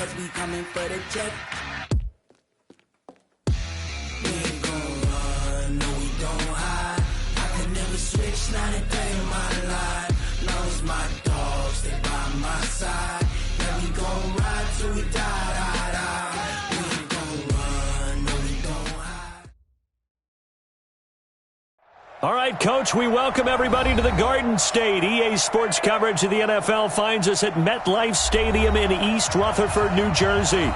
cause we coming for the check. We ain't gon' run, no we don't hide. I could never switch, not a day in my life. Long as my dogs stay by my side. Yeah, we gon' ride till we die. We ain't gon' run, no we don't hide. All right, Coach, we welcome everybody to the Garden State. EA Sports coverage of the NFL finds us at MetLife Stadium in East Rutherford, New Jersey.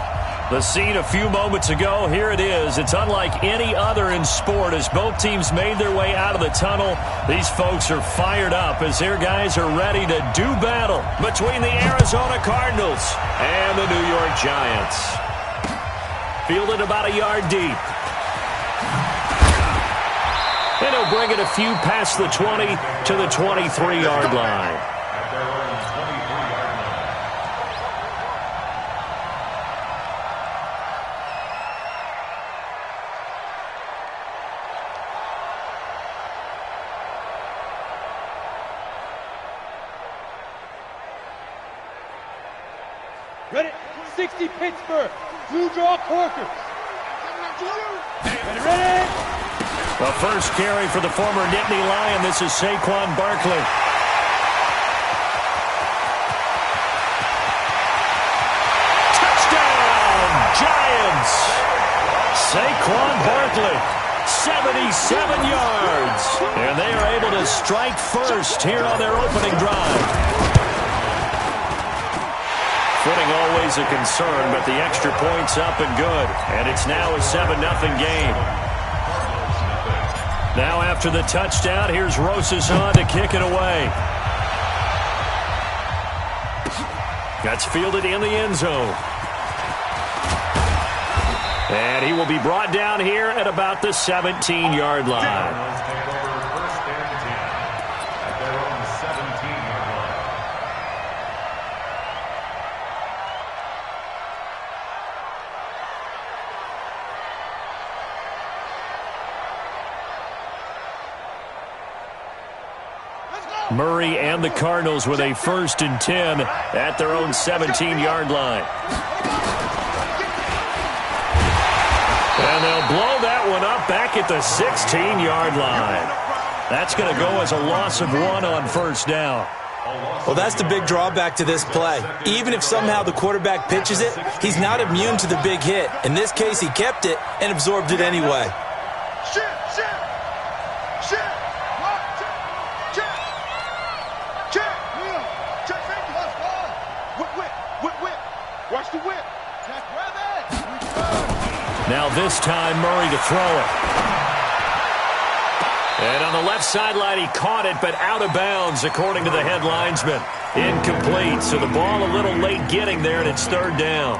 The scene a few moments ago, here it is. It's unlike any other in sport as both teams made their way out of the tunnel. These folks are fired up as their guys are ready to do battle between the Arizona Cardinals and the New York Giants. Fielded about a yard deep. And he'll bring it a few past the 20 to the 23-yard line. Ready? 60 Pittsburgh. Blue draw Corkers. Ready? The first carry for the former Nittany Lion. This is Saquon Barkley. Touchdown, Giants! Saquon Barkley, 77 yards. And they are able to strike first here on their opening drive. Footing always a concern, but the extra point's up and good. And it's now a 7-0 game. Now after the touchdown, here's Rosas to kick it away. That's fielded in the end zone. And he will be brought down here at about the 17-yard line. Murray and the Cardinals with a 1st and 10 at their own 17-yard line. And they'll blow that one up back at the 16-yard line. That's going to go as a loss of 1 on first down. Well, that's the big drawback to this play. Even if somehow the quarterback pitches it, he's not immune to the big hit. In this case, he kept it and absorbed it anyway. Now this time, Murray to throw it. And on the left sideline, he caught it, but out of bounds, according to the head linesman. Incomplete, so the ball a little late getting there, and it's 3rd down.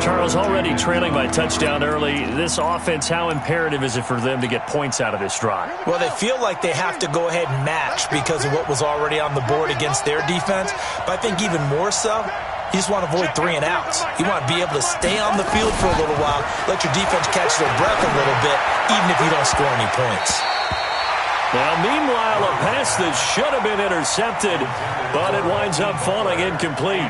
Charles, already trailing by touchdown early. This offense, how imperative is it for them to get points out of this drive? Well, they feel like they have to go ahead and match because of what was already on the board against their defense. But I think even more so, you just want to avoid 3 and outs. You want to be able to stay on the field for a little while, let your defense catch their breath a little bit, even if you don't score any points. Now, meanwhile, a pass that should have been intercepted, but it winds up falling incomplete.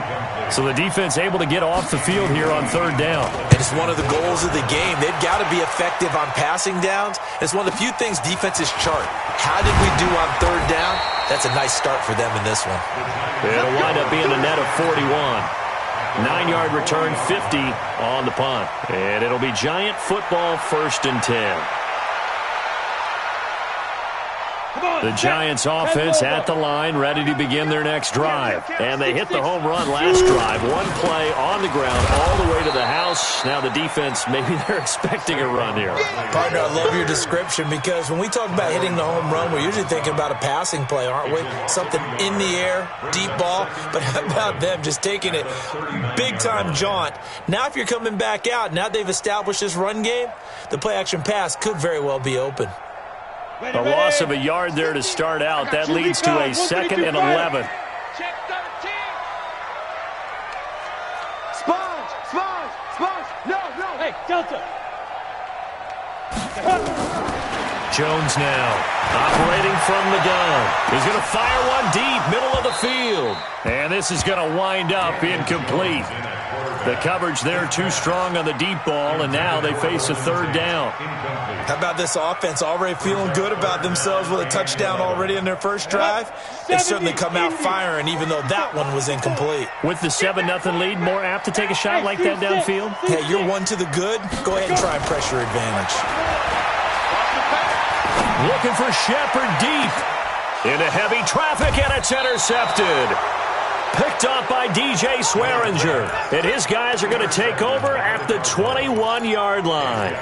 So the defense able to get off the field here on 3rd down. And it's one of the goals of the game. They've got to be effective on passing downs. It's one of the few things defenses chart. How did we do on 3rd down? That's a nice start for them in this one. It'll wind up being a net of 41. 9-yard return, 50 on the punt. And it'll be Giant football, 1st and 10. The Giants offense at the line, ready to begin their next drive. And they hit the home run last drive. One play on the ground all the way to the house. Now the defense, maybe they're expecting a run here. Partner, I love your description because when we talk about hitting the home run, we're usually thinking about a passing play, aren't we? Something in the air, deep ball. But how about them just taking it big-time jaunt? Now if you're coming back out, now they've established this run game, the play-action pass could very well be open. A loss of a yard there to start out. That leads to a 2nd and 11. Sponge. No. Hey, Delta. Jones now, operating from the gun. He's going to fire one deep, middle of the field. And this is going to wind up incomplete. The coverage there too strong on the deep ball, and now they face a third down. How about this offense already feeling good about themselves with a touchdown already in their first drive? They certainly come out firing, even though that one was incomplete. With the 7-0 lead, more apt to take a shot like that downfield? Hey, you're one to the good. Go ahead and try and press your advantage. Looking for Shepard deep. Into heavy traffic, and it's intercepted. Picked up by DJ Swearinger. And his guys are going to take over at the 21-yard line.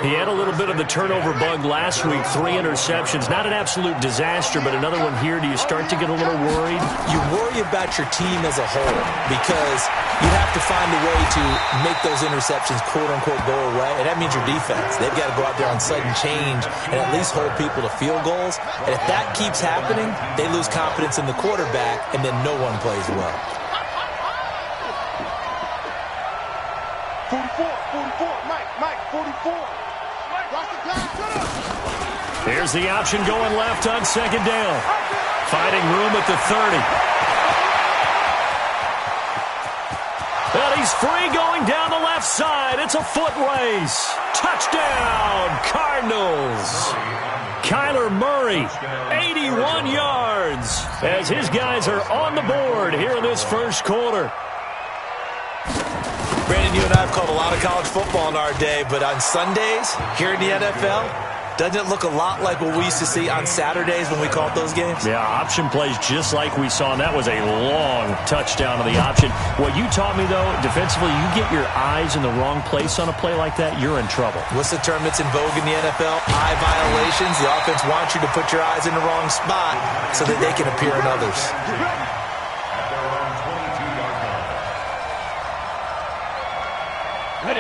He had a little bit of the turnover bug last week, 3 interceptions. Not an absolute disaster, but another one here. Do you start to get a little worried? You worry about your team as a whole because you have to find a way to make those interceptions, quote-unquote, go away. And that means your defense. They've got to go out there on sudden change and at least hold people to field goals. And if that keeps happening, they lose confidence in the quarterback, and then no one plays well. 44, Mike, 44. Here's the option going left on second down. Finding room at the 30. And he's free going down the left side. It's a foot race. Touchdown, Cardinals. Kyler Murray, 81 yards, as his guys are on the board here in this first quarter. Brandon, you and I have called a lot of college football in our day, but on Sundays here in the NFL, doesn't it look a lot like what we used to see on Saturdays when we called those games? Yeah, option plays just like we saw, and that was a long touchdown of the option. What you taught me, though, defensively, you get your eyes in the wrong place on a play like that, you're in trouble. What's the term that's in vogue in the NFL? Eye violations. The offense wants you to put your eyes in the wrong spot so that they can appear in others.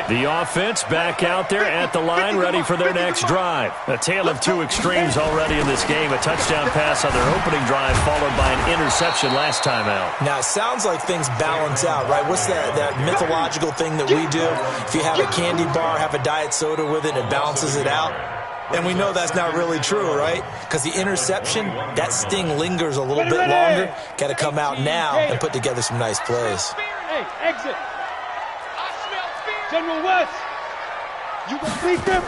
The offense back out there at the line, ready for their next drive. A tale of two extremes already in this game. A touchdown pass on their opening drive, followed by an interception last time out. Now, it sounds like things balance out, right? What's that mythological thing that we do? If you have a candy bar, have a diet soda with it, it balances it out. And we know that's not really true, right? Because the interception, that sting lingers a little bit longer. Got to come out now and put together some nice plays. Hey, exit. General West, you go beat them.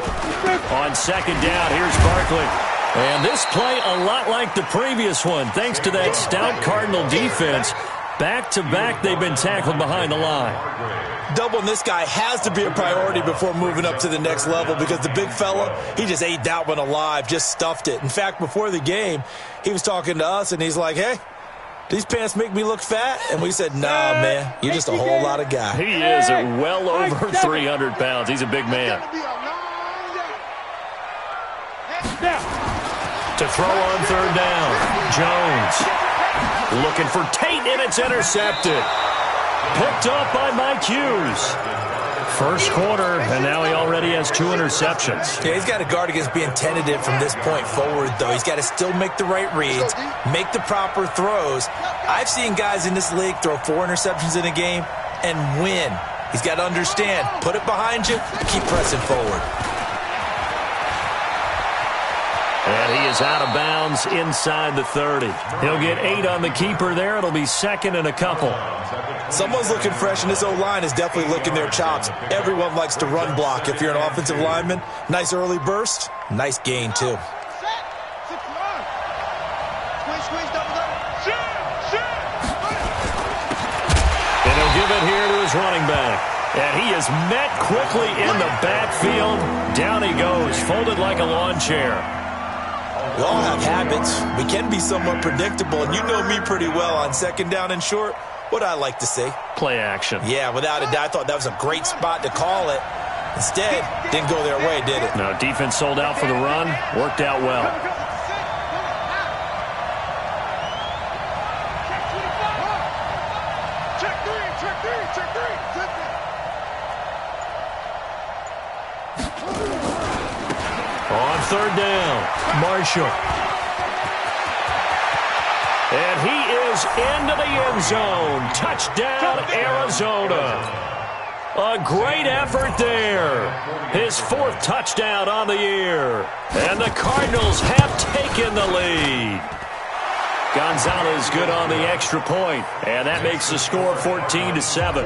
On second down, here's Barkley. And this play a lot like the previous one, thanks to that stout Cardinal defense. Back-to-back, they've been tackled behind the line. Doubling this guy has to be a priority before moving up to the next level because the big fella, he just ate that one alive, just stuffed it. In fact, before the game, he was talking to us, and he's like, hey, these pants make me look fat? And we said, nah, man, you're just a whole lot of guy. He is at well over 300 pounds. He's a big man. To throw on third down, Jones. Looking for Tate, and it's intercepted. Picked up by Mike Hughes. First quarter, and now he already has 2 interceptions. Yeah, he's got to guard against being tentative from this point forward, though. He's got to still make the right reads, make the proper throws. I've seen guys in this league throw 4 interceptions in a game and win. He's got to understand, put it behind you, keep pressing forward. And he is out of bounds inside the 30. He'll get 8 on the keeper there. It'll be second and a couple. Someone's looking fresh, and this O-line is definitely licking their chops. Everyone likes to run block. If you're an offensive lineman, nice early burst, nice gain, too. And he'll give it here to his running back. And he is met quickly in the backfield. Down he goes, folded like a lawn chair. We all have habits. We can be somewhat predictable, and you know me pretty well on second down and short. What I like to see. Play action. Yeah, without a doubt. I thought that was a great spot to call it. Instead, didn't go their way, did it? No, defense sold out for the run. Worked out well. Check three. On third down, Marshall. And he is into the end zone. Touchdown, Arizona. A great effort there. His 4th touchdown on the year. And the Cardinals have taken the lead. Gonzalez good on the extra point, and that makes the score 14-7.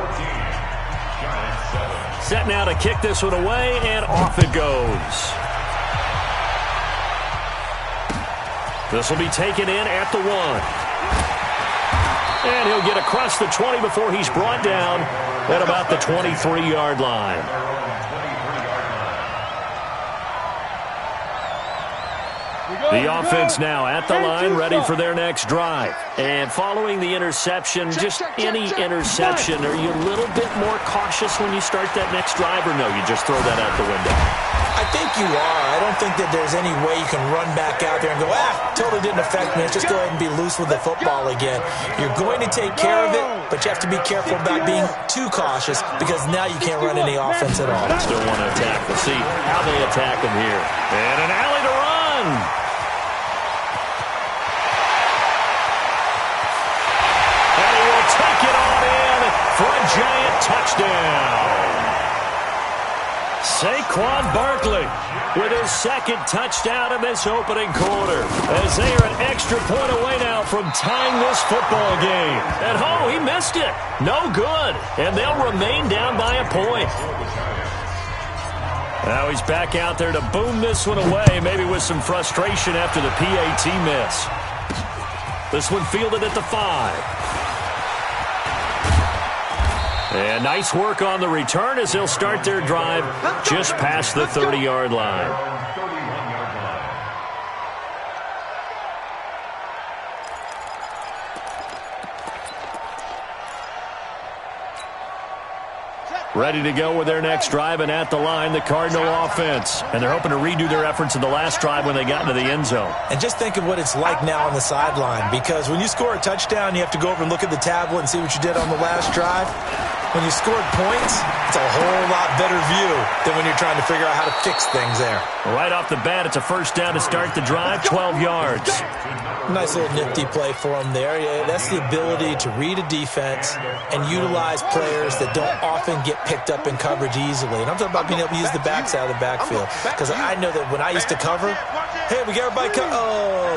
Set now to kick this one away, and off it goes. This will be taken in at the 1. And he'll get across the 20 before he's brought down at about the 23-yard line. The offense now at the line, ready for their next drive. And following the interception, just any interception, are you a little bit more cautious when you start that next drive, or no, you just throw that out the window? I think you are. I don't think that there's any way you can run back out there and go, totally didn't affect me. Let's just go ahead and be loose with the football again. You're going to take care of it, but you have to be careful about being too cautious because now you can't run any offense at all. Still want to attack. We'll see how they attack him here. And an alley to run. And he will take it on in for a giant touchdown. Saquon Barkley with his 2nd touchdown in this opening quarter, as they are an extra point away now from tying this football game. And he missed it. No good. And they'll remain down by a point. Now he's back out there to boom this one away, maybe with some frustration after the PAT miss. This one fielded at the 5. And nice work on the return as they'll start their drive just past the 30-yard line. Ready to go with their next drive, and at the line, the Cardinal offense. And they're hoping to redo their efforts in the last drive when they got into the end zone. And just think of what it's like now on the sideline, because when you score a touchdown, you have to go over and look at the tablet and see what you did on the last drive. When you scored points, it's a whole lot better view than when you're trying to figure out how to fix things there. Right off the bat, it's a first down to start the drive, 12 yards. Nice little nifty play for him there. Yeah, that's the ability to read a defense and utilize players that don't often get picked up in coverage easily. And I'm talking about being able to use the backside of the backfield. Because I know that when I used to cover, hey, we got everybody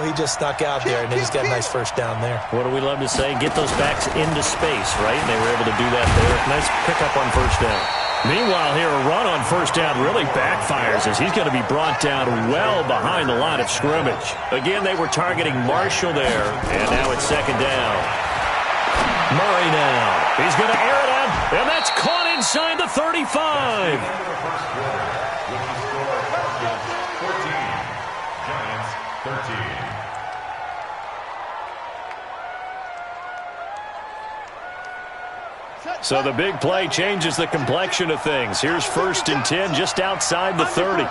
he just snuck out there, and they just got a nice first down there. What do we love to say? Get those backs into space, right? And they were able to do that there. Nice pickup on first down. Meanwhile, here, a run on first down really backfires as he's going to be brought down well behind the line of scrimmage. Again, they were targeting Marshall there, and now it's 2nd down. Murray now. He's going to air it out, and that's caught inside the 35. So the big play changes the complexion of things. Here's 1st and 10 just outside the 30.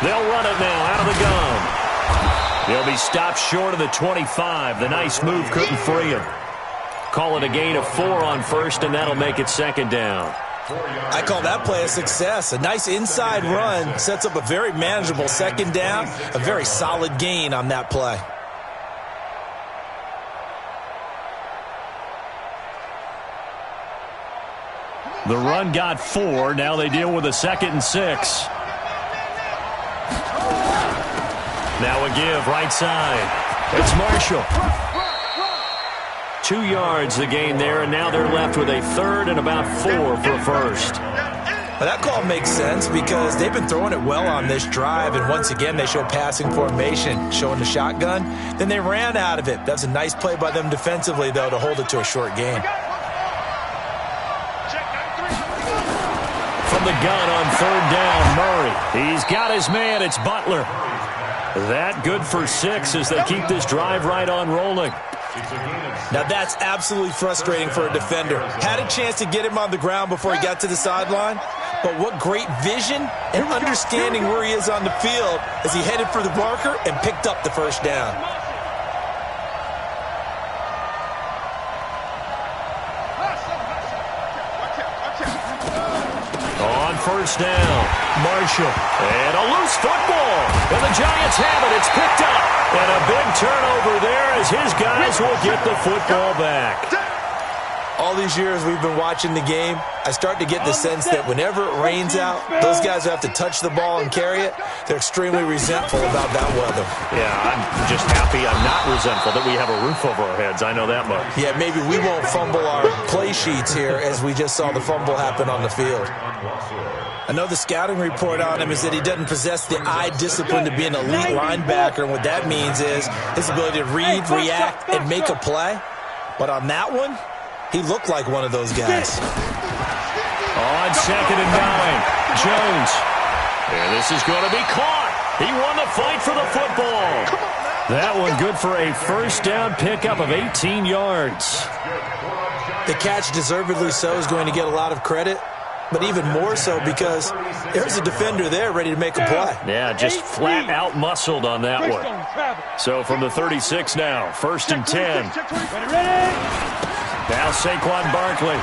They'll run it now out of the gun. He'll be stopped short of the 25. The nice move couldn't free him. Call it a gain of 4 on first, and that'll make it 2nd down. I call that play a success. A nice inside run sets up a very manageable 2nd down. A very solid gain on that play. The run got 4. Now they deal with a 2nd and 6. Now a give right side. It's Marshall. 2 yards the gain there, and now they're left with a 3rd and about 4 for a first. Well, that call makes sense because they've been throwing it well on this drive, and once again they show passing formation, showing the shotgun. Then they ran out of it. That's a nice play by them defensively, though, to hold it to a short gain. From the gun on 3rd down, Murray. He's got his man. It's Butler. That good for 6 as they keep this drive right on rolling. Now that's absolutely frustrating for a defender. Had a chance to get him on the ground before he got to the sideline, but what great vision and understanding where he is on the field as he headed for the marker and picked up the first down. On first down, Marshall. And a loose football. And the Giants have it. It's picked up. And a big turnover there as his guys will get the football back. All these years we've been watching the game, I start to get the sense that whenever it rains out, those guys who have to touch the ball and carry it, they're extremely resentful about that weather. Yeah, I'm just happy I'm not resentful that we have a roof over our heads. I know that much. Yeah, maybe we won't fumble our play sheets here as we just saw the fumble happen on the field. I know the scouting report on him is that he doesn't possess the eye discipline to be an elite linebacker, and what that means is his ability to read, react, and make a play. But on that one, he looked like one of those guys. On 2nd and 9, Jones. And this is going to be caught. He won the fight for the football. That one good for a first down pickup of 18 yards. The catch, deservedly so, is going to get a lot of credit, but even more so because there's a defender there ready to make a play. Yeah, just flat out muscled on that one. So from the 36 now, 1st and 10. Now Saquon Barkley.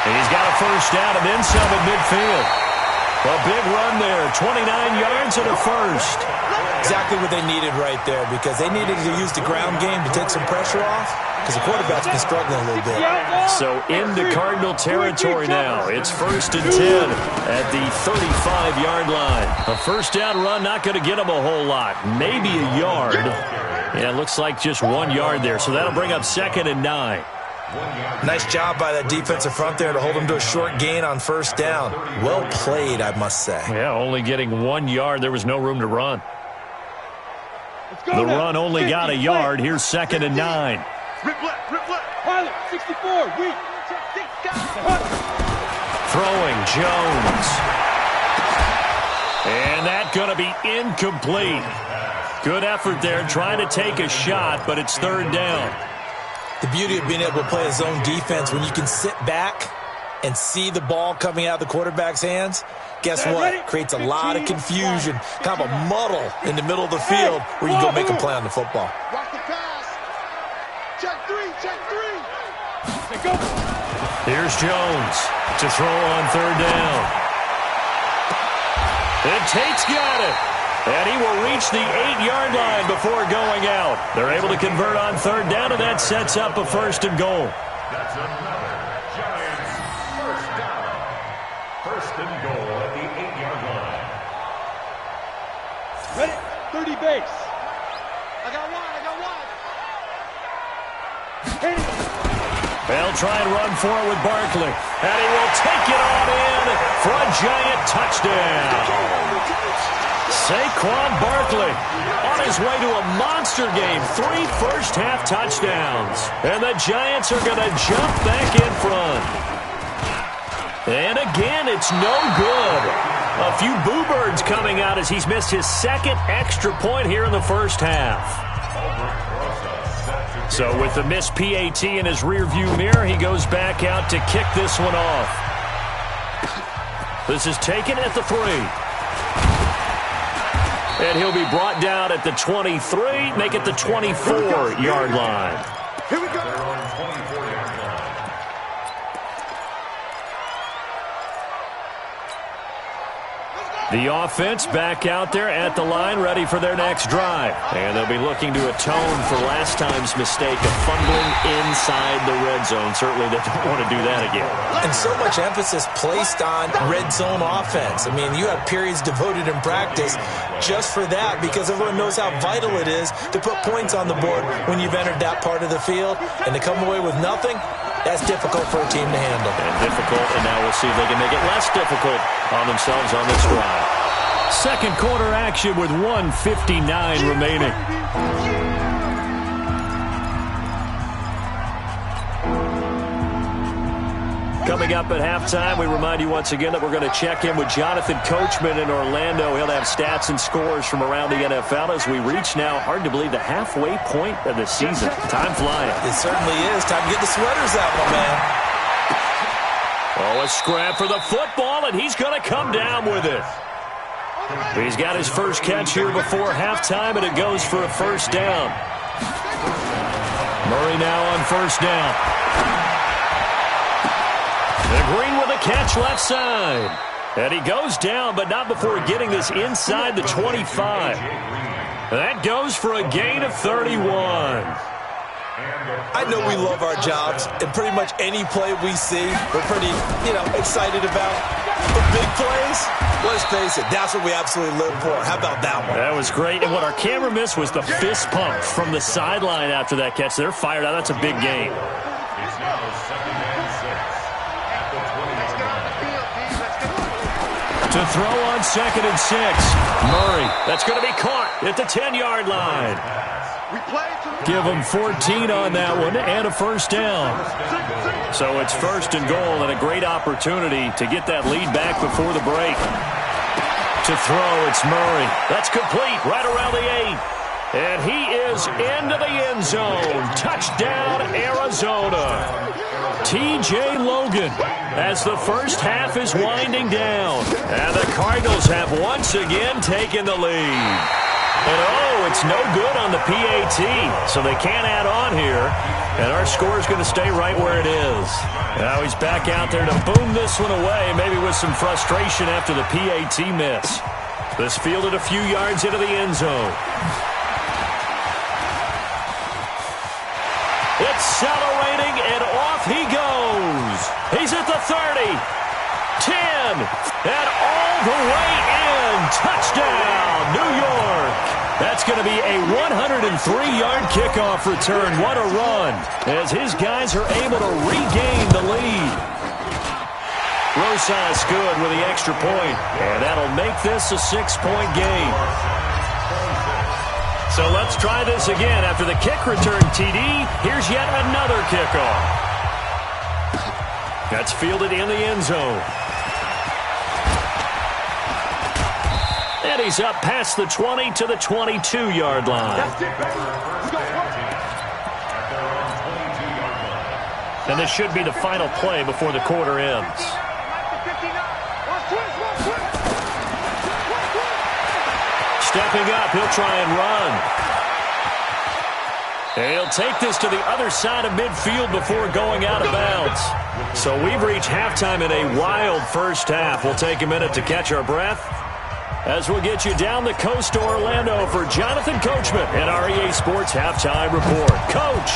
And he's got a first down and then some at midfield. A big run there, 29 yards and a first. Exactly what they needed right there, because they needed to use the ground game to take some pressure off, because the quarterback's been struggling a little bit. So into Cardinal territory now. It's 1st and 10 at the 35-yard line. A first down run not going to get them a whole lot. Maybe a yard. Yeah, it looks like just 1 yard there. So that'll bring up 2nd and 9. Nice job by that defensive front there to hold him to a short gain on first down. Well played, I must say. Yeah, only getting 1 yard. There was no room to run. The run only got a yard. Here's 2nd and 9. Pilot, 64, weak. Throwing, Jones. And that's going to be incomplete. Good effort there, trying to take a shot, but it's 3rd down. The beauty of being able to play a zone defense when you can sit back and see the ball coming out of the quarterback's hands, guess what? Creates a lot of confusion, kind of a muddle in the middle of the field where you can go make a play on the football. Here's Jones to throw on 3rd down. And Tate's got it. And he will reach the 8-yard line before going out. They're able to convert on 3rd down, and that sets up a 1st and goal. That's another Giants first down. 1st and goal at the 8-yard line. Ready, 30 base. I got one. They'll try and run for it with Barkley. And he will take it on in for a Giant touchdown. Saquon Barkley on his way to a monster game. 3 first-half touchdowns. And the Giants are going to jump back in front. And again, it's no good. A few boo birds coming out as he's missed his 2nd extra point here in the first half. So with the missed PAT in his rearview mirror, he goes back out to kick this one off. This is taken at the 3. And he'll be brought down at the 23, make it the 24-yard line. Here we go. They're on 24-yard line. The offense back out there at the line, ready for their next drive. And they'll be looking to atone for last time's mistake of fumbling inside the red zone. Certainly they don't want to do that again. And so much emphasis placed on red zone offense. I mean, you have periods devoted in practice just for that, because everyone knows how vital it is to put points on the board when you've entered that part of the field. And to come away with nothing, that's difficult for a team to handle. And difficult, and now we'll see if they can make it less difficult on themselves on this drive. Second quarter action with 1:59 remaining. Coming up at halftime, we remind you once again that we're going to check in with Jonathan Coachman in Orlando. He'll have stats and scores from around the NFL as we reach now, hard to believe, the halfway point of the season. Time flying. It certainly is. Time to get the sweaters out, my man. Oh, a scrap for the football, and he's going to come down with it. He's got his first catch here before halftime, and it goes for a first down. Murray now on first down. And Green with a catch left side. And he goes down, but not before getting this inside the 25. That goes for a gain of 31. I know we love our jobs, and pretty much any play we see, we're pretty, excited about. The big plays, let's face it, that's what we absolutely live for. How about that one? That was great, and what our camera missed was the fist pump from the sideline after that catch. They're fired out. That's a big gain. It's now 2nd and 6 at the 20-yard line. To throw on 2nd and 6. Murray, that's going to be caught at the 10-yard line. Give him 14 on that one and a first down. So it's 1st and goal and a great opportunity to get that lead back before the break. To throw, it's Murray. That's complete right around the 8. And he is into the end zone. Touchdown, Arizona. T.J. Logan as the first half is winding down. And the Cardinals have once again taken the lead. And it's no good on the PAT, so they can't add on here. And our score is going to stay right where it is. Now he's back out there to boom this one away, maybe with some frustration after the PAT miss. This fielded a few yards into the end zone. Accelerating, and off he goes. He's at the 30, 10, and all the way in. Touchdown, New York. That's going to be a 103-yard kickoff return. What a run as his guys are able to regain the lead. Rosas good with the extra point, and that'll make this a 6-point game. So let's try this again. After the kick return TD, here's yet another kickoff. That's fielded in the end zone. And he's up past the 20 to the 22-yard line. And this should be the final play before the quarter ends. Stepping up, he'll try and run. And he'll take this to the other side of midfield before going out of bounds. So we've reached halftime in a wild first half. We'll take a minute to catch our breath as we'll get you down the coast to Orlando for Jonathan Coachman and our EA Sports Halftime Report. Coach,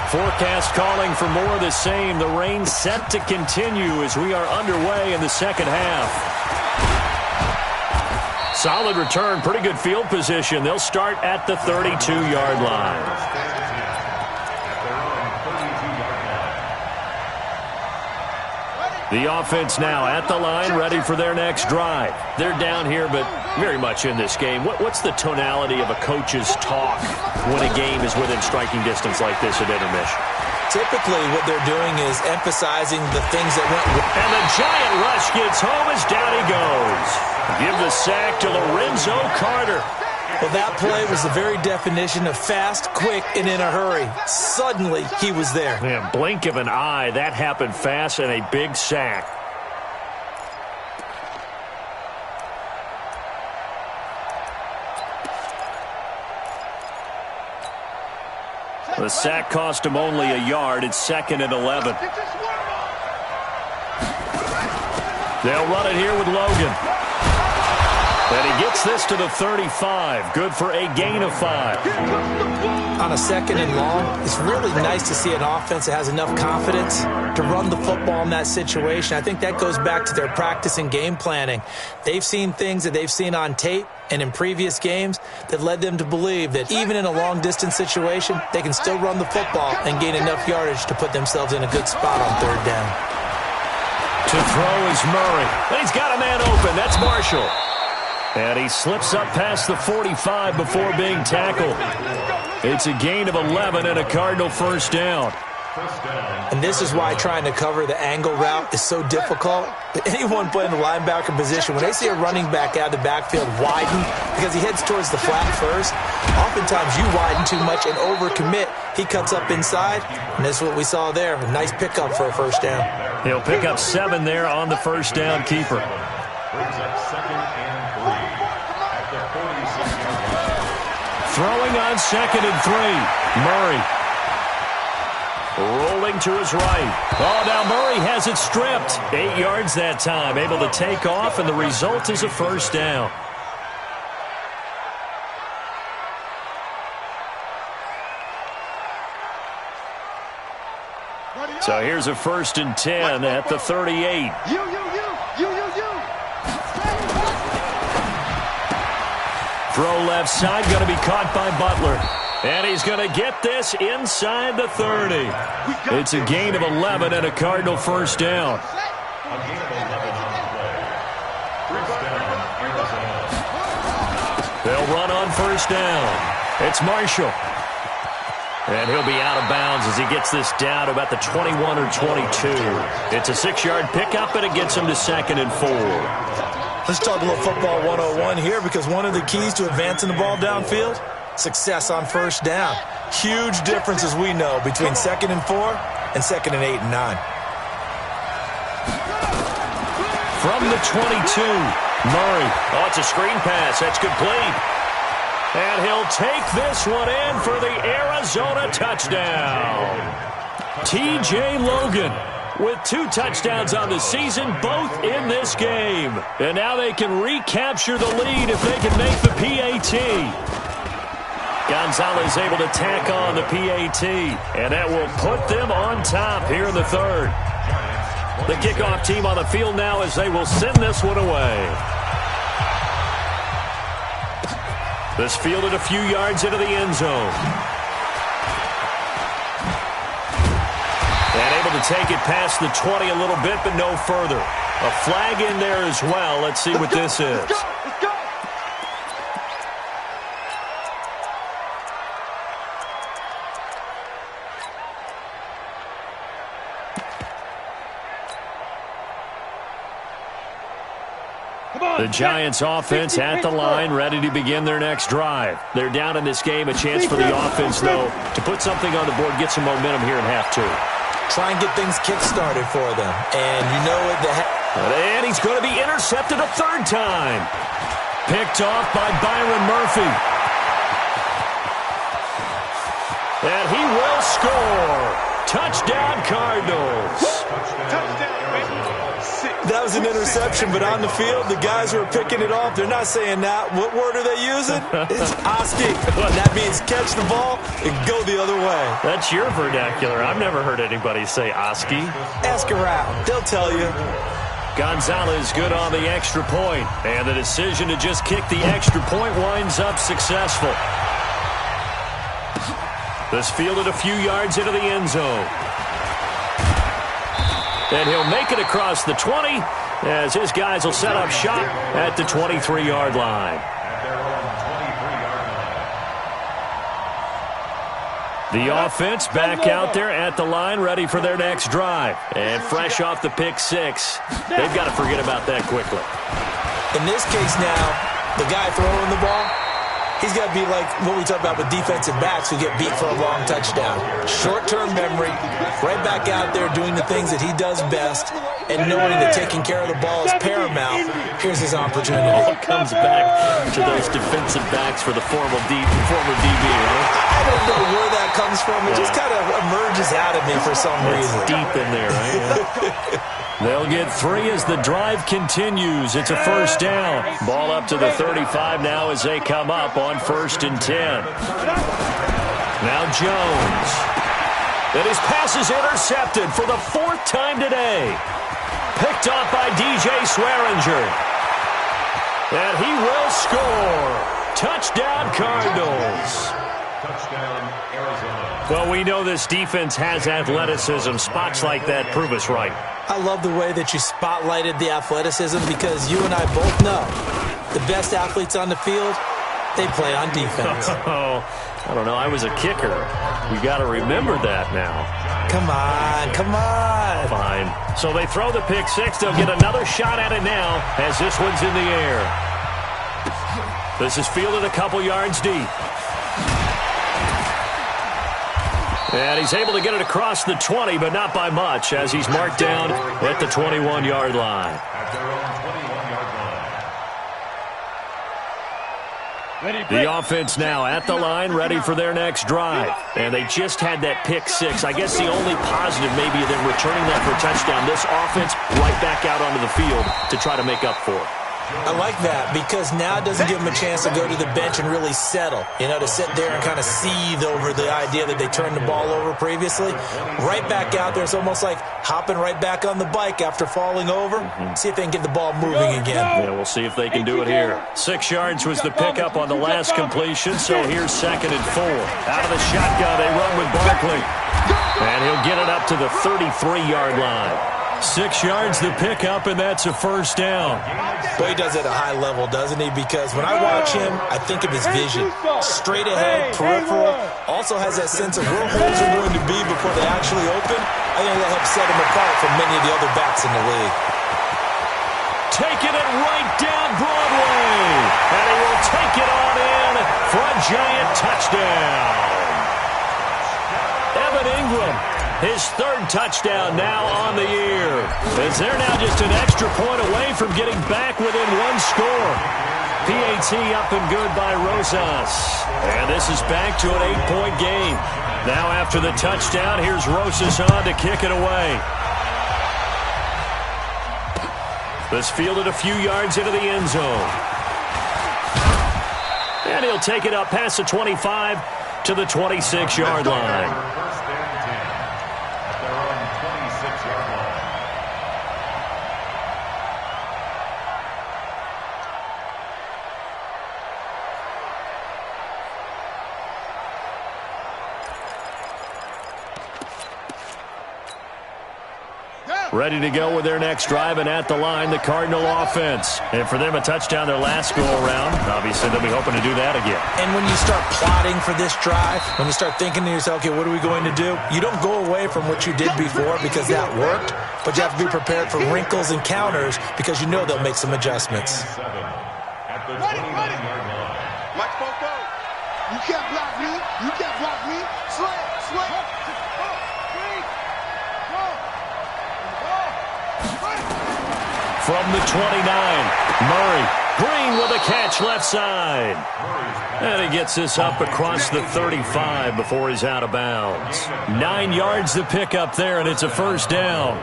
forecast calling for more of the same. The rain set to continue as we are underway in the second half. Solid return, pretty good field position. They'll start at the 32-yard line. The offense now at the line, ready for their next drive. They're down here, but very much in this game. What's the tonality of a coach's talk when a game is within striking distance like this at intermission? Typically, what they're doing is emphasizing the things that went wrong. And the giant rush gets home as down he goes. Give the sack to Lorenzo Carter. Well, that play was the very definition of fast, quick, and in a hurry. Suddenly, he was there. Man, blink of an eye, that happened fast, and a big sack. The sack cost him only a yard. It's 2nd and 11. They'll run it here with Logan. And he gets this to the 35. Good for a gain of 5. On a 2nd and long, it's really nice to see an offense that has enough confidence to run the football in that situation. I think that goes back to their practice and game planning. They've seen things that they've seen on tape and in previous games that led them to believe that even in a long-distance situation, they can still run the football and gain enough yardage to put themselves in a good spot on 3rd down. To throw is Murray. And he's got a man open. That's Marshall. And he slips up past the 45 before being tackled. It's a gain of 11 and a Cardinal first down. And this is why trying to cover the angle route is so difficult. Anyone playing the linebacker position, when they see a running back out of the backfield widen because he heads towards the flat first, oftentimes you widen too much and overcommit. He cuts up inside, and this is what we saw there. A nice pickup for a first down. He'll pick up 7 there on the first down keeper. Brings up 2nd and 3 at the 46-yard line. Throwing on 2nd and 3. Murray. Rolling to his right. Oh, now Murray has it stripped. 8 yards that time. Able to take off, and the result is a first down. So here's a 1st and 10 at the 38. You. Throw left side, going to be caught by Butler. And he's going to get this inside the 30. It's a gain of 11 and a Cardinal first down. A gain of 11 on the play. First down, Arizona. They'll run on first down. It's Marshall. And he'll be out of bounds as he gets this down to about the 21 or 22. It's a 6-yard pickup, and it gets him to 2nd and 4. Let's talk a little football 101 here, because one of the keys to advancing the ball downfield, success on first down. Huge difference, as we know, between 2nd and 4 and 2nd and 8 and 9. From the 22, Murray. Oh, it's a screen pass. That's complete. And he'll take this one in for the Arizona touchdown. T.J. Logan with 2 touchdowns on the season, both in this game. And now they can recapture the lead if they can make the PAT. Gonzalez able to tack on the PAT, and that will put them on top here in the 3rd. The kickoff team on the field now as they will send this one away. This fielded a few yards into the end zone. And able to take it past the 20 a little bit, but no further. A flag in there as well. Let's see what this is. Let's go. The Giants offense at the line, ready to begin their next drive. They're down in this game. A chance for the offense, though, to put something on the board, get some momentum here in half 2. Try and get things kick-started for them. And you know what? And he's going to be intercepted a 3rd time. Picked off by Byron Murphy. And he will score. Touchdown, Cardinals. That was an interception, but on the field, the guys who are picking it off, they're not saying that. What word are they using? It's Oski. That means catch the ball and go the other way. That's your vernacular. I've never heard anybody say Oski. Ask around. They'll tell you. Gonzalez good on the extra point, and the decision to just kick the extra point winds up successful. This fielded a few yards into the end zone. And he'll make it across the 20 as his guys will set up shop at the 23-yard line. The offense back out there at the line, ready for their next drive. And fresh off the pick 6, they've got to forget about that quickly. In this case now, the guy throwing the ball, he's got to be like what we talk about with defensive backs who get beat for a long touchdown. Short-term memory, right back out there doing the things that he does best, and knowing that taking care of the ball is paramount. Here's his opportunity. All comes back to those defensive backs for the former DB, right? I don't know where that comes from. It just kind of emerges out of me for some reason. Deep in there, right? They'll get 3 as the drive continues. It's a first down. Ball up to the 35 now as they come up on 1st and 10. Now Jones. And his pass is intercepted for the 4th time today. Picked off by DJ Swearinger. And he will score. Touchdown, Cardinals. Touchdown, Arizona. Well, we know this defense has athleticism. Spots like that prove us right. I love the way that you spotlighted the athleticism, because you and I both know the best athletes on the field, they play on defense. Oh, I don't know. I was a kicker. You got to remember that now. Come on. Fine. So they throw the pick 6. They'll get another shot at it now as this one's in the air. This is fielded a couple yards deep. And he's able to get it across the 20, but not by much, as he's marked down at the 21-yard line. At their own 21-yard The offense now at the line, ready for their next drive. And they just had that pick six. I guess the only positive maybe of them returning that for a touchdown. This offense right back out onto the field to try to make up for it. I like that because now it doesn't give them a chance to go to the bench and really settle, to sit there and kind of seethe over the idea that they turned the ball over previously. Right back out there. It's almost like hopping right back on the bike after falling over. See if they can get the ball moving again. Yeah, we'll see if they can do it here. 6 yards was the pickup on the last completion, so here's 2nd and 4. Out of the shotgun, they run with Barkley. And he'll get it up to the 33-yard line. 6 yards the pickup, and that's a first down. Boy, he does it at a high level, doesn't he? Because when I watch him, I think of his vision. Straight ahead, peripheral. Also has that sense of where holes are going to be before they actually open. I think that helps set him apart from many of the other backs in the league. Taking it right down Broadway. And he will take it on in for a giant touchdown. Evan Ingram. His 3rd touchdown now on the year. As they're now just an extra point away from getting back within 1 score. PAT up and good by Rosas. And this is back to an 8-point game. Now after the touchdown, here's Rosas on to kick it away. This fielded a few yards into the end zone. And he'll take it up past the 25 to the 26-yard line. Ready to go with their next drive, and at the line, the Cardinal offense. And for them, a touchdown their last go-around. Obviously, they'll be hoping to do that again. And when you start plotting for this drive, when you start thinking to yourself, okay, what are we going to do? You don't go away from what you did before because that worked, but you have to be prepared for wrinkles and counters because you know they'll make some adjustments. At the 29-yard line. Watch both go. You can't block me. You can't block me. Slam, slam. From the 29, Murray. Green with a catch left side. And he gets this up across the 35 before he's out of bounds. 9 yards to pick up there, and it's a first down.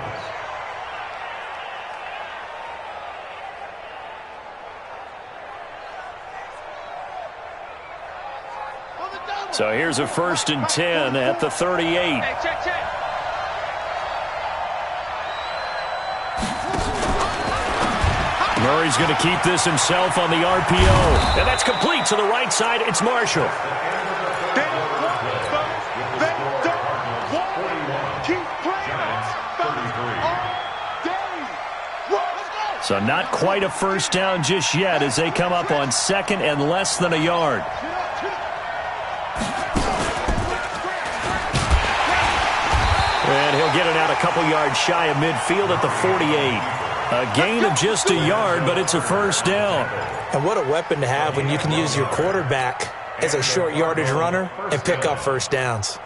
So here's a 1st and 10 at the 38. Hey, check. Murray's going to keep this himself on the RPO. And that's complete to the right side. It's Marshall. So not quite a first down just yet as they come up on 2nd and less than a yard. And he'll get it out a couple yards shy of midfield at the 48. A gain of just a yard, but it's a first down. And what a weapon to have when you can use your quarterback as a short yardage runner and pick up first downs.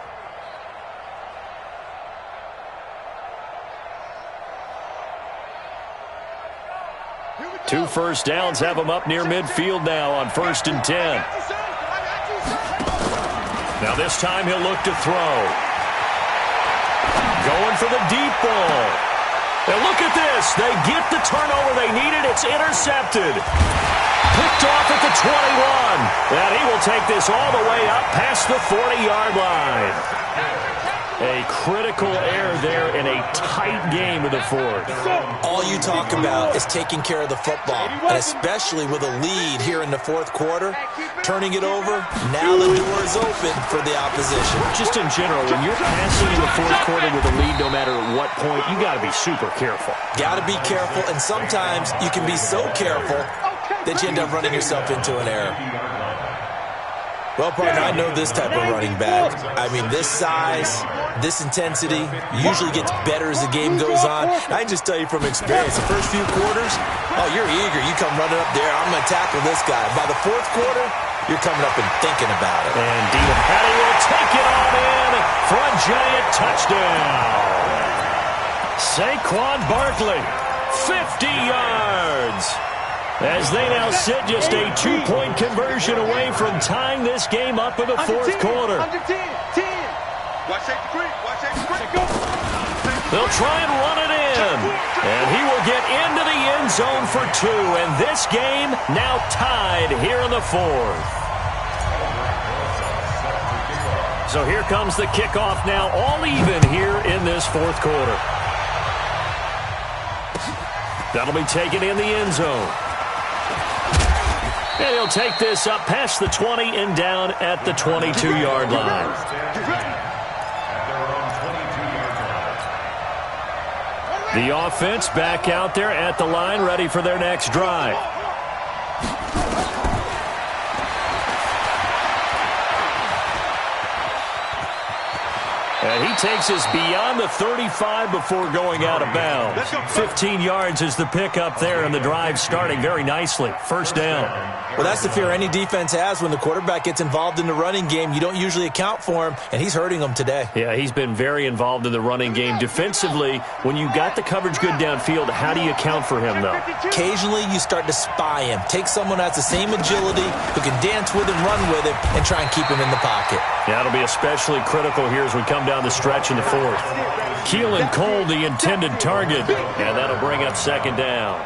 Two first downs have them up near midfield now on 1st and 10. Now this time he'll look to throw. Going for the deep ball. And look at this. They get the turnover they needed. It's intercepted. Picked off at the 21. And he will take this all the way up past the 40-yard line. A critical error there in a tight game of the 4th. All you talk about is taking care of the football, and especially with a lead here in the 4th quarter, turning it over, now the door is open for the opposition. Just in general, when you're passing in the 4th quarter with a lead, no matter at what point, you got to be super careful. Got to be careful, and sometimes you can be so careful that you end up running yourself into an error. Well, partner, I know this type of running back. I mean, this size, this intensity usually gets better as the game goes on. I can just tell you from experience, the first few quarters, oh, you're eager. You come running up there, I'm going to tackle this guy. By the 4th quarter, you're coming up and thinking about it. And Dean Patty will take it on in for a giant touchdown. Saquon Barkley, 50 yards. As they now sit just a 2-point conversion away from tying this game up in the fourth quarter. Under 10. Watch safety creep. Go. They'll try and run it in. And he will get into the end zone for 2. And this game now tied here in the fourth. So here comes the kickoff now, all even here in this fourth quarter. That'll be taken in the end zone. And he'll take this up past the 20 and down at the 22-yard line. The offense back out there at the line, ready for their next drive. And he takes us beyond the 35 before going out of bounds. 15 yards is the pickup there, and the drive starting very nicely. First down. Well, that's the fear any defense has when the quarterback gets involved in the running game. You don't usually account for him, and he's hurting them today. Yeah, he's been very involved in the running game. Defensively, when you got the coverage good downfield, how do you account for him, though? Occasionally, you start to spy him. Take someone who has the same agility, who can dance with him, run with him, and try and keep him in the pocket. Yeah, that'll be especially critical here as we come down the stretch in the fourth. Keelan Cole, the intended target, and that'll bring up second down.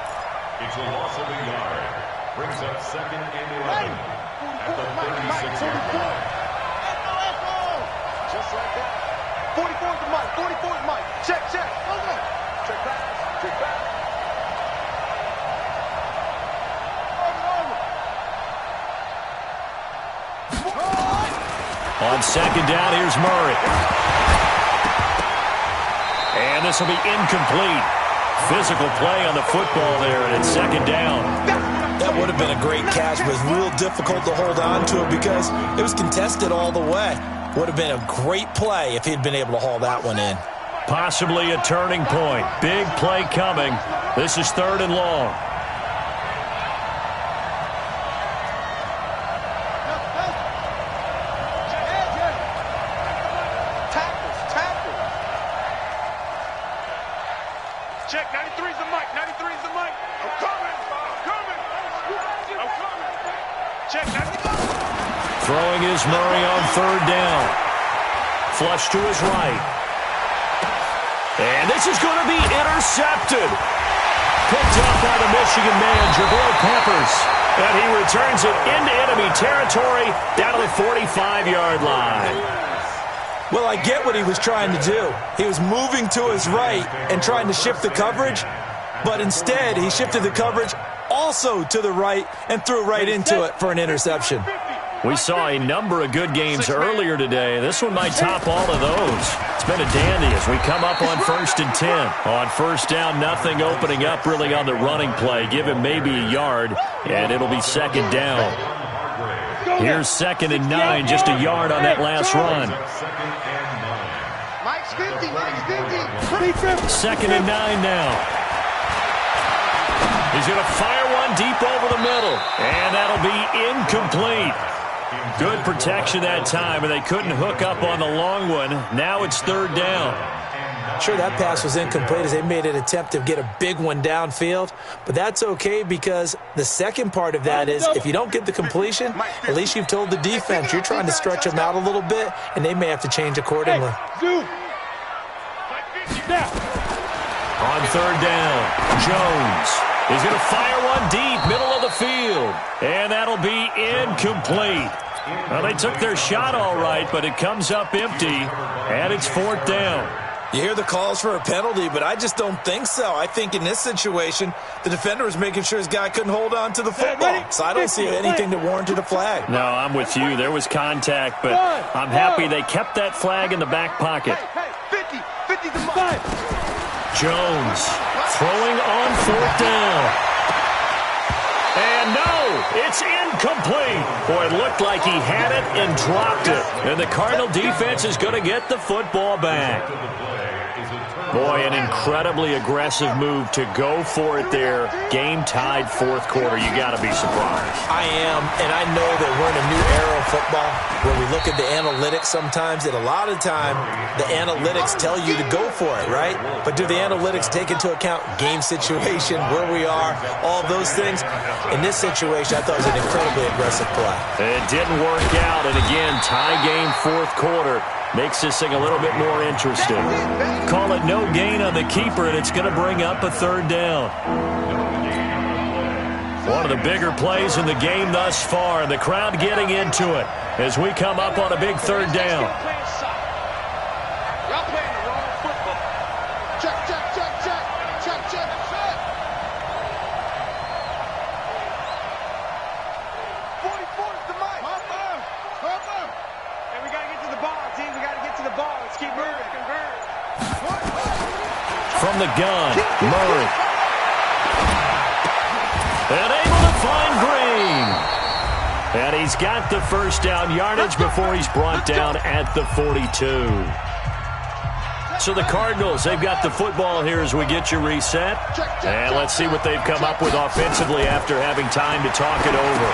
It's a loss of a yard. Brings up second and 11 at the 36-yard line. Just like that. 44 is the mic. 44 is the mic. Check. Check back. On second down, here's Murray. And this will be incomplete. Physical play on the football there, and it's second down. That would have been a great catch, but it was real difficult to hold on to it because it was contested all the way. Would have been a great play if he'd been able to haul that one in. Possibly a turning point. Big play coming. This is third and long. Check, 93 is the mic. 93 is the mic. I'm coming. Check, 93. Throwing is Murray on third down. Flush to his right. And this is going to be intercepted. Picked up by the Michigan man, Jabril Peppers. And he returns it into enemy territory down to the 45-yard line. Well, I get what he was trying to do. He was moving to his right and trying to shift the coverage, but instead he shifted the coverage also to the right and threw right into it for an interception. We saw a number of good games earlier today. This one might top all of those. It's been a dandy as we come up on 1st and 10. On first down, nothing opening up really on the running play. Give him maybe a yard, and it'll be second down. Here's 2nd and 9, just a yard on that last run. Mike's 50. 2nd and 9 now. He's going to fire one deep over the middle, and that'll be incomplete. Good protection that time, and they couldn't hook up on the long one. Now it's third down. Sure, that pass was incomplete as they made an attempt to get a big one downfield, but that's okay because the second part of that is if you don't get the completion, at least you've told the defense you're trying to stretch them out a little bit, and they may have to change accordingly. On third down, Jones is going to fire one deep, middle of the field, and that'll be incomplete. Well, they took their shot all right, but it comes up empty, and it's fourth down. You hear the calls for a penalty, but I just don't think so. I think in this situation, the defender was making sure his guy couldn't hold on to the football. So I don't see anything that warranted a flag. No, I'm with you. There was contact, but I'm happy they kept that flag in the back pocket. 50 to 5. Jones throwing on fourth down. And no, it's incomplete. Boy, it looked like he had it and dropped it. And the Cardinal defense is going to get the football back. Boy, an incredibly aggressive move to go for it there. Game-tied fourth quarter. You got to be surprised. I am, and I know that we're in a new era of football where we look at the analytics sometimes, and a lot of the time the analytics tell you to go for it, right? But do the analytics take into account game situation, where we are, all those things? In this situation, I thought it was an incredibly aggressive play. It didn't work out, and again, tie game fourth quarter. Makes this thing a little bit more interesting. Call it no gain on the keeper, and it's going to bring up a third down. One of the bigger plays in the game thus far, and the crowd getting into it as we come up on a big third down. Y'all playing the wrong football. Check, check, check, check. Check, check, check. 44 is the mic. And we got to get to the ball, team. We got to get to the ball. Let's keep moving. From the gun, Murray. And able to find Green. And he's got the first down yardage before he's brought down at the 42. So the Cardinals, they've got the football here as we get you reset. And let's see what they've come up with offensively after having time to talk it over.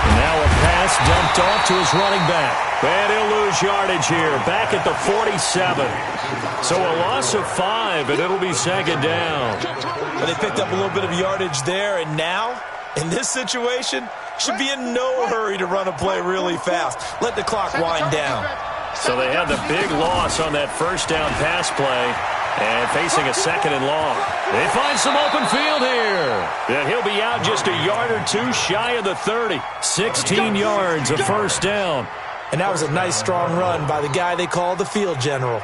And now a pass dumped off to his running back. And he'll lose yardage here, back at the 47. So a loss of 5, and it'll be second down. But they picked up a little bit of yardage there, and now, in this situation, should be in no hurry to run a play really fast. Let the clock wind down. So they have the big loss on that first down pass play, and facing a second and long. They find some open field here. And he'll be out just a yard or two shy of the 30. 16 yards, a first down. And that was a nice, strong run by the guy they call the field general.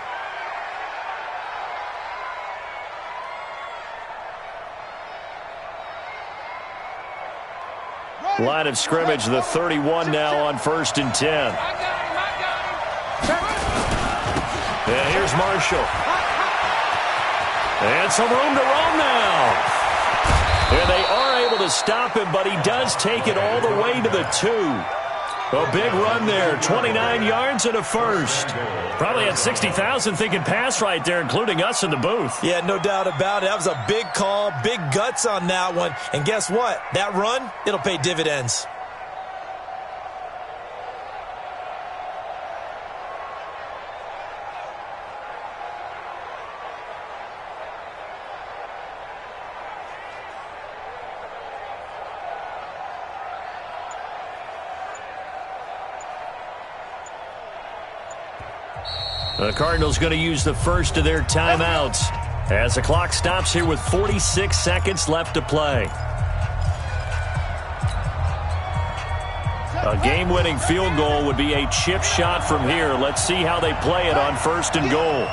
Line of scrimmage, the 31 now on 1st and 10. And here's Marshall. And some room to roam now. And they are able to stop him, but he does take it all the way to the 2. A big run there, 29 yards and a first. Probably had 60,000 thinking pass right there, including us in the booth. Yeah, no doubt about it. That was a big call, big guts on that one. And guess what? That run, it'll pay dividends. The Cardinals going to use the first of their timeouts as the clock stops here with 46 seconds left to play. A game-winning field goal would be a chip shot from here. Let's see how they play it on 1st and goal.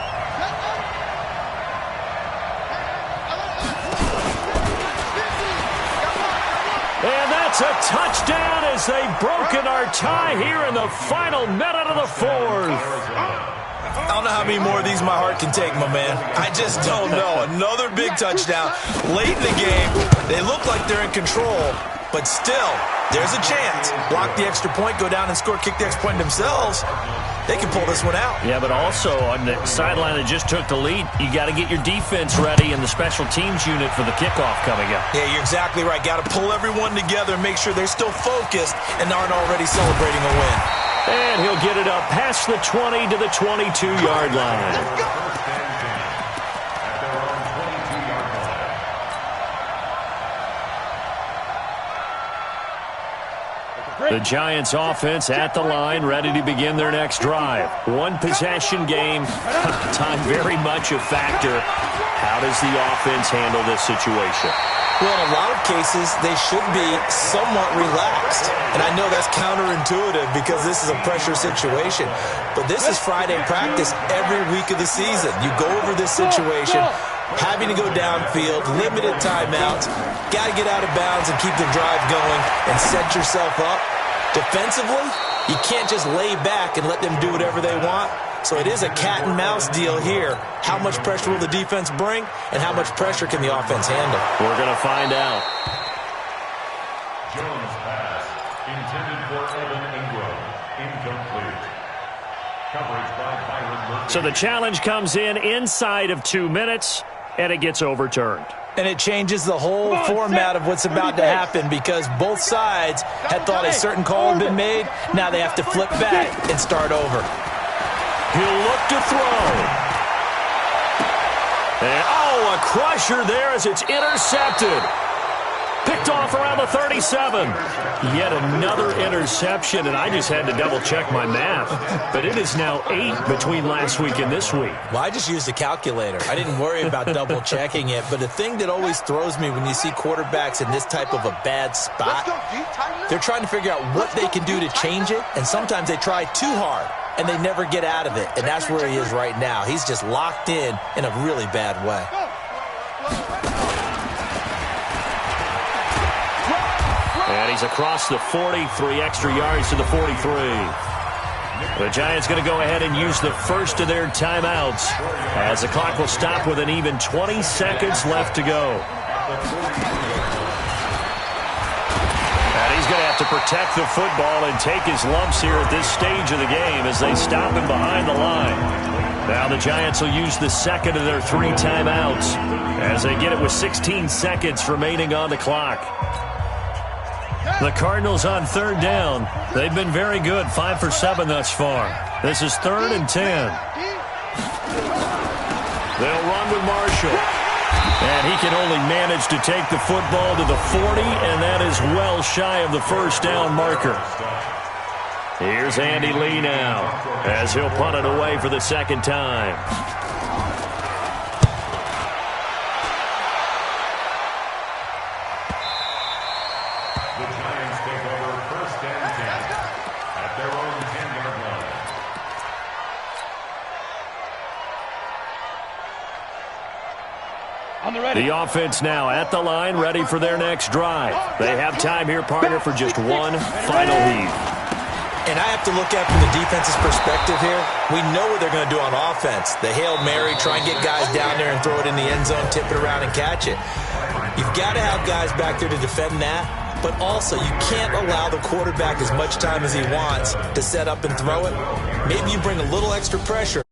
And that's a touchdown as they've broken our tie here in the final minute of the 4th. I don't know how many more of these my heart can take, my man. I just don't know. Another big touchdown. Late in the game, they look like they're in control, but still, there's a chance. Block the extra point, go down and score, kick the extra point themselves. They can pull this one out. Yeah, but also on the sideline that just took the lead, you got to get your defense ready and the special teams unit for the kickoff coming up. Yeah, you're exactly right. Got to pull everyone together and make sure they're still focused and aren't already celebrating a win. And he'll get it up past the 20 to the 22-yard line. The Giants offense at the line, ready to begin their next drive. One possession game, time very much a factor. How does the offense handle this situation? Well, in a lot of cases, they should be somewhat relaxed. And I know that's counterintuitive because this is a pressure situation. But this is Friday practice every week of the season. You go over this situation, having to go downfield, limited timeouts, got to get out of bounds and keep the drive going and set yourself up. Defensively, you can't just lay back and let them do whatever they want. So it is a cat and mouse deal here. How much pressure will the defense bring, and how much pressure can the offense handle? We're going to find out. Jones pass intended for Evan Ingram. Incomplete. Coverage by Byron Murphy. So the challenge comes in inside of 2 minutes, and it gets overturned. And it changes the whole format of what's about to happen because both sides had thought a certain call had been made. Now they have to flip back and start over. He'll look to throw. And, a crusher there as it's intercepted. Picked off around the 37. Yet another interception, and I just had to double-check my math. But it is now 8 between last week and this week. Well, I just used a calculator. I didn't worry about double-checking it. But the thing that always throws me when you see quarterbacks in this type of a bad spot, they're trying to figure out what they can do to change it, and sometimes they try too hard, and they never get out of it. And that's where he is right now. He's just locked in a really bad way. And he's across the 40, 3 extra yards to the 43. The Giants going to go ahead and use the first of their timeouts as the clock will stop with an even 20 seconds left to go. And he's going to have to protect the football and take his lumps here at this stage of the game as they stop him behind the line. Now the Giants will use the second of their 3 timeouts as they get it with 16 seconds remaining on the clock. The Cardinals on 3rd down. They've been very good, 5 for 7 thus far. This is 3rd and 10. They'll run with Marshall. And he can only manage to take the football to the 40, and that is well shy of the first down marker. Here's Andy Lee now as he'll punt it away for the second time. The offense now at the line, ready for their next drive. They have time here, partner, for just one final heave. And I have to look at it from the defense's perspective here. We know what they're going to do on offense. The Hail Mary, try and get guys down there and throw it in the end zone, tip it around and catch it. You've got to have guys back there to defend that. But also, you can't allow the quarterback as much time as he wants to set up and throw it. Maybe you bring a little extra pressure.